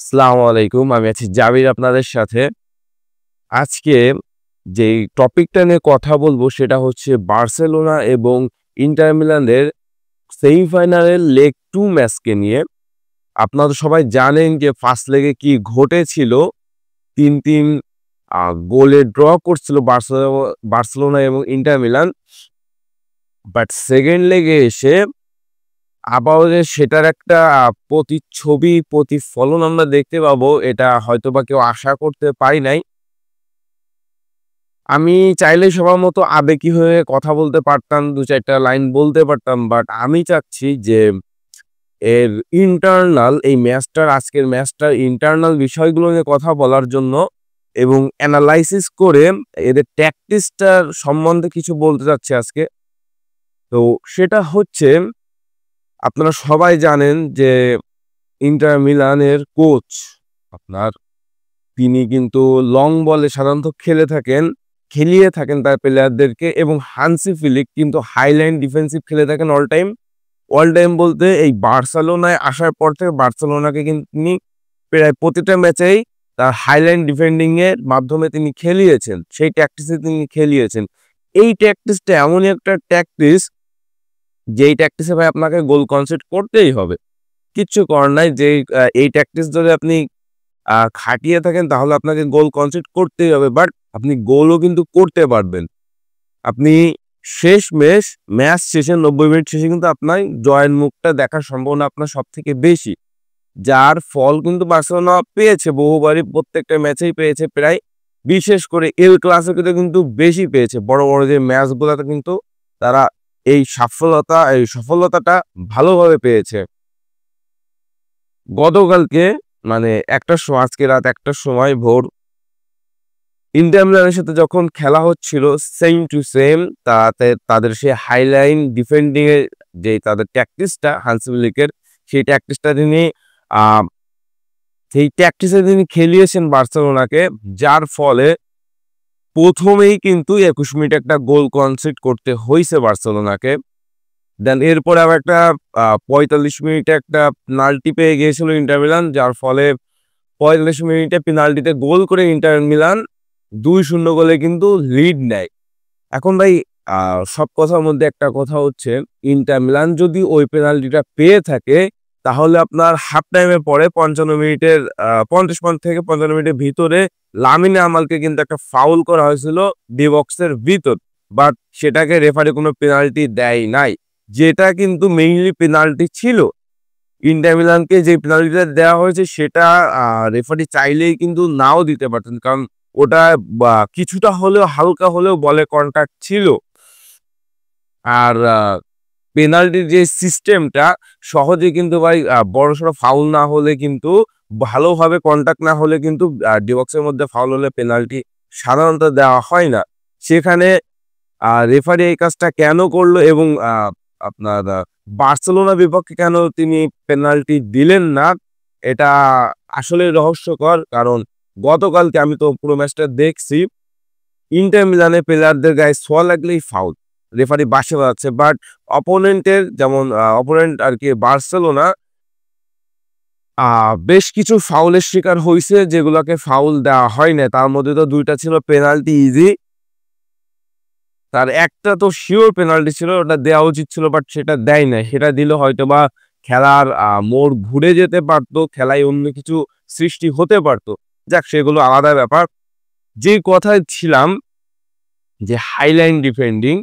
আসসালামু আলাইকুম। আমি আছি জাবির আপনাদের সাথে। আজকে যেই টপিকটা নিয়ে কথা বলবো সেটা হচ্ছে বার্সেলোনা এবং ইন্টার মিলানের সেমিফাইনালের লেগ 2 ম্যাচকে নিয়ে। আপনারা সবাই জানেন যে ফার্স্ট লেগে কি ঘটেছিল। ৩-৩ গোলে ড্র করছিল বার্সেলোনা এবং ইন্টার মিলান। বাট সেকেন্ড লেগে এসে আবারও যে সেটার একটা প্রতিচ্ছবি, প্রতিফলন আমরা দেখতে পাবো এটা হয়তোবা কেউ আশা করতে পারি নাই। আমি চাইলে সবার মতো আবেগী হয়ে কথা বলতে পারতাম, ২-৪টা লাইন বলতে পারতাম। বাট আমি চাচ্ছি যে এর ইন্টারনাল আজকের ম্যাচটার ইন্টারনাল বিষয়গুলো নিয়ে কথা বলার জন্য এবং এনালাইসিস করে এদের ট্যাকটিক্সটার সম্বন্ধে কিছু বলতে চাচ্ছি আজকে। তো সেটা হচ্ছে আপনারা সবাই জানেন যে ইন্টার মিলানের কোচ আপনার তিনি কিন্তু লং বলে সাধারণত খেলিয়ে থাকেন তার প্লেয়ারদেরকে, এবং হানসি ফ্লিক কিন্তু হাইলাইন ডিফেন্সিভ খেলে থাকেন অল টাইম বলতে এই বার্সেলোনায় আসার পর থেকে বার্সেলোনাকে কিন্তু তিনি প্রায় প্রতিটা ম্যাচেই তার হাইলাইন ডিফেন্ডিং এর মাধ্যমে তিনি খেলিয়েছেন, সেই ট্যাকটিসে তিনি খেলিয়েছেন। এই ট্যাকটিসটা এমনই একটা ট্যাকটিস যেই ট্যাকটিসে ভাই আপনাকে গোল কনসিড করতেই হবে, কিচ্ছু করার নাই। যে এই ট্যাকটিস যদি আপনি খাটিয়ে থাকেন তাহলে আপনাকে গোল কনসিড করতেই হবে, বাট আপনি গোলও কিন্তু করতে পারবেন। আপনি ম্যাচ শেষে 90 মিনিট শেষে কিন্তু আপনার জয়ের মুখটা দেখার সম্ভাবনা আপনার সব থেকে বেশি, যার ফল কিন্তু বার্সেলোনা পেয়েছে বহুবারই, প্রত্যেকটা ম্যাচেই পেয়েছে প্রায়। বিশেষ করে এল ক্লাসিকোতে কিন্তু বেশি পেয়েছে, বড় বড় যে ম্যাচগুলোতে কিন্তু তারা এই সফলতাটা ভালোভাবে পেয়েছে। গতকালকে মানে আজকে রাত 1টার সময় ভোর ইন্টার মিলানের সাথে যখন খেলা হচ্ছিল সেম টু সেম, তাদের সেই হাইলাইন ডিফেন্ডিং এর যে তাদের ট্যাকটিসটা হানসি ফ্লিকের, সেই ট্যাকটিসটা তিনি খেলিয়েছেন বার্সেলোনাকে, যার ফলে প্রথমেই কিন্তু 21 মিনিটে একটা গোল কনসিড করতে হয়েছে বার্সেলোনাকে। দেন এরপরে আবার একটা 45 মিনিটে একটা পেনাল্টি পেয়ে গিয়েছিল ইন্টার মিলান, যার ফলে 45 মিনিটে পেনাল্টিতে গোল করে ইন্টার মিলান 2-0 গোলে কিন্তু লিড নেয়। এখন ভাই সব কথার মধ্যে একটা কথা হচ্ছে, ইন্টার মিলান যদি ওই পেনাল্টিটা পেয়ে থাকে তাহলে আপনার হাফ টাইমের পরে 50 থেকে 55 মিনিটের ভিতরে লামিনে ইয়ামালকে কিন্তু একটা ফাউল করা হয়েছিল ডি বক্সের ভিতর, বাট সেটাকে রেফারি কোনো পেনাল্টি দেয় নাই, যেটা কিন্তু মেইনলি পেনাল্টি ছিল। ইন্টার মিলানকে যে পেনাল্টিটা দেওয়া হয়েছে সেটা রেফারি চাইলেই কিন্তু নাও দিতে পারতেন, কারণ ওটা কিছুটা হলেও হালকা হলেও বলে কন্টাক্ট ছিল। আর পেনাল্টির যে সিস্টেমটা সহজে কিন্তু ভাই বড়সড় ফাউল না হলে কিন্তু, ভালোভাবে কন্টাক্ট না হলে কিন্তু ডিবক্সের মধ্যে ফাউল হলে পেনাল্টি সাধারণত দেওয়া হয় না। সেখানে রেফারি এই কাজটা কেন করলো এবং আপনার বার্সেলোনা বিপক্ষে কেন তিনি পেনাল্টি দিলেন না, এটা আসলে রহস্যকর। কারণ গতকালকে আমি তো পুরো ম্যাচটা দেখছি, ইন্টার মিলানের প্লেয়ারদের গায়ে ছোঁয়া লাগলেই ফাউল, রেফারি বাঁশি বাজাচ্ছে। বাট অপোনেন্ট আর কি বার্সেলোনা বেশ কিছু ফাউলের শিকার হয়েছে যেগুলোকে ফাউল দেওয়া হয় না, তার মধ্যে তো 2টা ছিল পেনাল্টি ইজি, তার একটা তো শিওর পেনাল্টি ছিল, ওটা দেওয়া উচিত ছিল, বাট সেটা দেয় না। সেটা দিলে হয়তো বা খেলার মোড় ঘুরে যেতে পারতো, খেলায় অন্য কিছু সৃষ্টি হতে পারতো। যাক, সেগুলো আলাদা ব্যাপার। যে কথায় ছিলাম যে হাইলাইন ডিফেন্ডিং,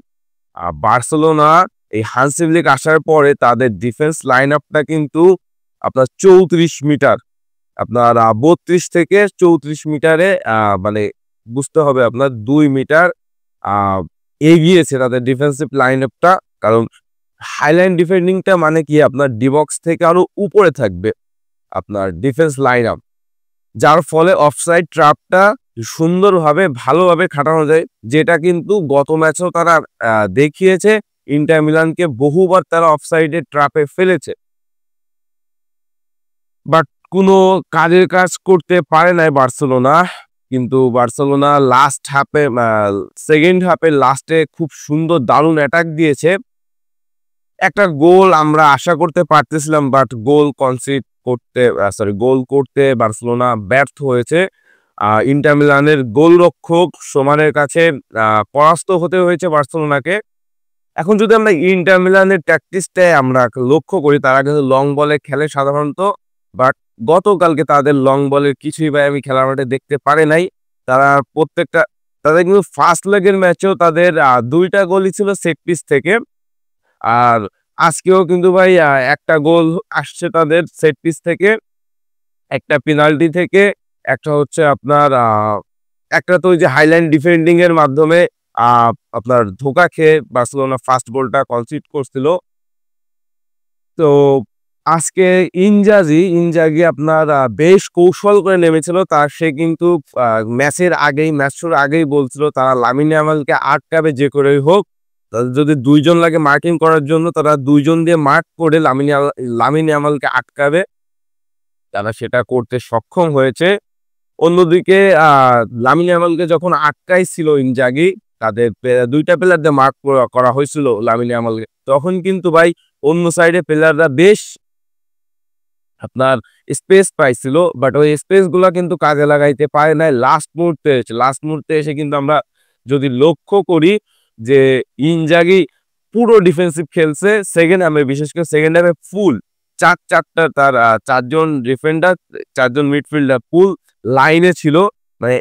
বার্সেলোনা এই হানসি ফ্লিক আসার পরে তাদের ডিফেন্স লাইন আপটা কিন্তু আপনার 34 মিটার, আপনার 32 থেকে 34 মিটারে মানে বুঝতে হবে আপনার 2 মিটার এগিয়েছে তাদের ডিফেন্সিভ লাইন আপটা। কারণ হাইলাইন ডিফেন্ডিংটা মানে কি, আপনার ডিবক্স থেকে আরো উপরে থাকবে আপনার ডিফেন্স লাইন আপ, যার ফলে অফসাইড ট্র্যাপটা সুন্দরভাবে ভালোভাবে খাটানো যায়, যেটা কিন্তু গত ম্যাচেও তারা দেখিয়েছে। ইন্টার মিলানকে বহুবার তারা অফসাইডের ট্র্যাপে ফেলেছে, বাট কোনো কাজের কাজ করতে পারে নাই বার্সেলোনা। কিন্তু বার্সেলোনা সেকেন্ড হাফে লাস্টে খুব সুন্দর দারুণ অ্যাটাক দিয়েছে, একটা গোল আমরা আশা করতে পারতেছিলাম, বাট গোল কনসিড গোল করতে বার্সেলোনা ব্যর্থ হয়েছে। ইন্টার মিলানের গোলরক্ষক সোমারের কাছে পরাস্ত হতে হয়েছে বার্সেলোনাকে। এখন যদি আমরা ইন্টার মিলানের ট্যাকটিক্সটাই আমরা লক্ষ্য করি, তারা কিন্তু লং বলে খেলে সাধারণত, বাট গতকালকে তাদের লং বলের কিছুই ভাই আমি খেলার মাঠে দেখতে পারি নাই। তারা তাদের কিন্তু ফার্স্ট লেগের ম্যাচেও তাদের 2টা গোলই ছিল সেট পিস থেকে। আর আজকেও কিন্তু ভাই একটা গোল আসছে তাদের সেট পিস থেকে, একটা পেনাল্টি থেকে, একটা হচ্ছে আপনার একটা তো ওই যে হাইলাইন ডিফেন্ডিং এর মাধ্যমে আপনার ধোকা খেয়ে বার্সেলোনা ফার্স্ট গোলটা কনসিড করছিল। তো আজকে ইনজাগি আপনার বেশ কৌশল করে নেমেছিল। সে কিন্তু ম্যাচ শুরুর আগেই বলছিল তারা লামিন ইয়ামালকে আটকাবে যে করেই হোক। তাদের যদি 2 জন লাগে মার্কিং করার জন্য, তারা 2 জন দিয়ে মার্ক করে লামিন ইয়ামালকে আটকাবে। তারা সেটা করতে সক্ষম হয়েছে। অন্যদিকে লামিন ইয়ামালকে যখন আটকাইছিল ইনজাগি, তাদের 2টা প্লেয়ার দিয়ে মার্ক করা হয়েছিল লামিন ইয়ামালকে, তখন কিন্তু ভাই অন্য সাইডে প্লেয়াররা বেশ আপনার স্পেস পাইছিল, বাট ওই স্পেস গুলা কিন্তু কাজে লাগাইতে পারে নাই। লাস্ট মুহূর্তে এসে কিন্তু আমরা যদি লক্ষ্য করি যে ইনজাগি পুরো ডিফেন্সিভ খেলছে সেকেন্ড হাফে, বিশেষ করে সেকেন্ড হাফে ফুল চারটা তার 4জন ডিফেন্ডার, 4জন মিডফিল্ডার ফুল লাইনে ছিল। মানে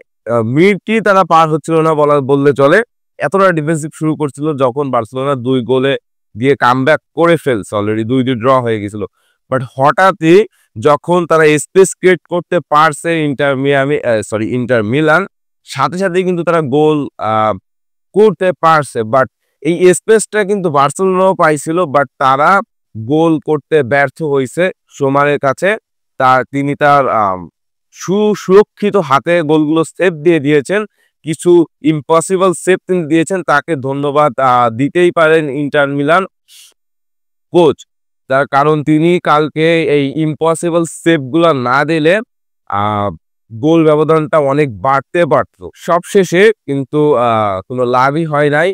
মিডটি তারা পার হচ্ছিল না বললে চলে, এতটা ডিফেন্সিভ শুরু করছিল যখন বার্সেলোনা 2 গোলে দিয়ে কামব্যাক করে ফেলছে, অলরেডি 2-2 ড্র হয়ে গেছিল। বাট হঠাৎই যখন তারা স্পেস ক্রিয়েট করতে পারছে ইন্টার মিলান, সাথে সাথে কিন্তু তারা গোল করতে পারছে। বাট এই স্পেসটা কিন্তু বার্সেলোনাও পাইছিল, বাট তারা গোল করতে ব্যর্থ হয়েছে সোমারের কাছে। তিনি তার সুরক্ষিত হাতে গোলগুলো সেভ দিয়ে দিয়েছেন, কিছু ইম্পসিবল সেভ তিনি দিয়েছেন, তাকে ধন্যবাদ দিতেই পারেন ইন্টার মিলান কোচ। তার কারণ তিনি কালকে এই ইম্পসিবল সেভগুলো না দিলে গোল ব্যবধানটা অনেক বাড়তে পারত। সবশেষে কিন্তু কোনো লাভই হয় নাই।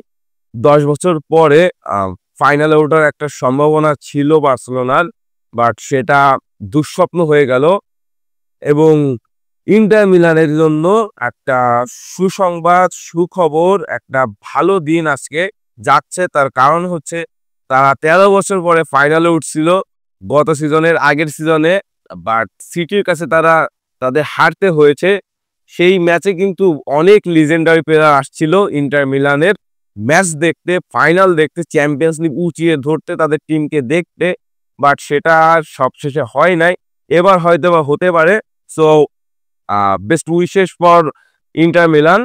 10 বছর পরে ফাইনালে ওঠার একটা সম্ভাবনা ছিল বার্সেলোনার, বাট সেটা দুঃস্বপ্ন হয়ে গেল। এবং ইন্টার মিলানের জন্য একটা সুখবর, একটা ভালো দিন আজকে যাচ্ছে। তার কারণ হচ্ছে তারা 13 বছর পরে ফাইনালে উঠছিল গত আগের সিজনে, বাট সিটির কাছে তাদের হারতে হয়েছে। সেই ম্যাচে কিন্তু অনেক লিজেন্ডারি প্লেয়ার আসছিল ইন্টার মিলানের ম্যাচ দেখতে, ফাইনাল দেখতে, চ্যাম্পিয়ন্স লিগ উঁচিয়ে ধরতে, তাদের টিমকে দেখতে, বাট সেটা আর সবশেষে হয় নাই। এবার হয়তো বা হতে পারে। So best wishes for inter Milan.